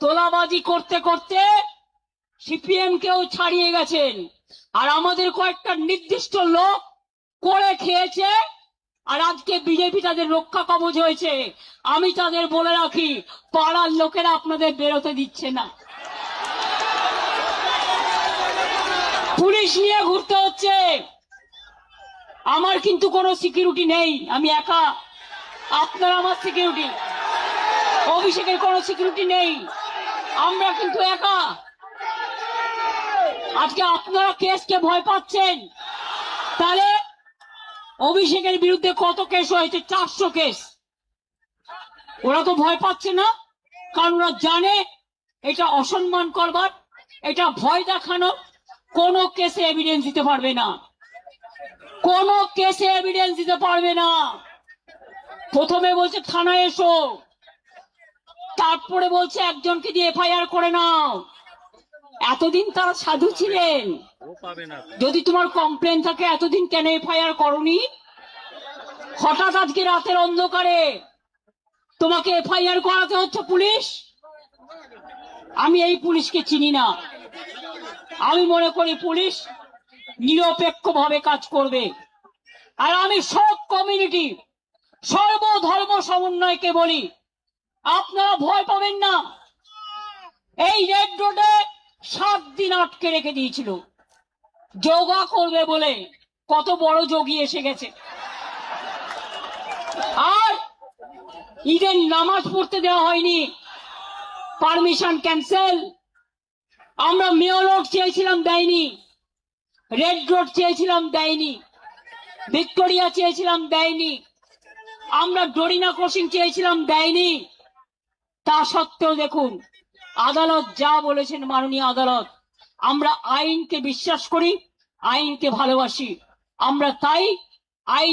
তোলাবাজি করতে করতে সিপিএম কেও ছাড়িয়ে গেছেন, আর আমাদের কয়েকটা নির্দিষ্ট লোক করে খেয়েছে, আর আজকে বিজেপি তাদের রক্ষা কবচ হয়েছে। আমি তাদের বলে রাখি, পাড়ার লোকেরা আপনাদের বেরোতে দিচ্ছে না, পুলিশ নিয়ে ঘুরতে হচ্ছে। আমার কিন্তু কোনো সিকিউরিটি নেই, আমি একা, আপনার আমার সিকিউরিটি। অভিষেকের কোনো সিকিউরিটি নেই, আমরা কিন্তু একা। আজকে আপনারা কেসকে ভয় পাচ্ছেন, তাহলে অভিষেকের বিরুদ্ধে কত কেস হয়েছে? 400 কেস। ওরা তো ভয় পাচ্ছে না, কারণ ওরা জানে এটা অসম্মান করবার, এটা ভয় দেখানো। কোন কেসে এভিডেন্স দিতে পারবে না, কোন কেসে এভিডেন্স দিতে পারবে না। প্রথমে বলছে থানায় এসো, তারপরে বলছে একজনকে দিয়ে এফআইআর করে নাও। এতদিন তারা সাধু ছিলেন, যদি তোমার কমপ্লেন থাকে এতদিন কেন এফআইআর করনি? হঠাৎ আজকে রাতের অন্ধকারে তোমাকে এফআইআর করাতে হচ্ছে পুলিশ? আমি এই পুলিশকে চিনি না, আমি মনে করি পুলিশ নিরপেক্ষভাবে কাজ করবে। আর আমি সব কমিউনিটি, সর্বধর্ম সমন্বয়কে বলি, আপনারা ভয় পাবেন না। এই রেড রোডে 7 দিন আটকে রেখে দিয়েছিল যোগা করবে বলে, কত বড় যোগী এসে গেছে। আর ঈদের নামাজ পড়তে দেওয়া হয়নি, পারমিশন ক্যান্সেল। আমরা মেয়র চেয়েছিলাম, দেয়নি। রেড রোড চেয়েছিলাম, দেয়নি। ভিক্টোরিয়া চেয়েছিলাম, দেয়নি। আমরা ডরিনা ক্রসিং চেয়েছিলাম, দেয়নি। তা সত্ত্বেও দেখুন আদালত যা বলেছেন, মাননীয় আদালত। আমরা আইনকে বিশ্বাস করি, আইনকে ভালোবাসি, আমরা তাই আইন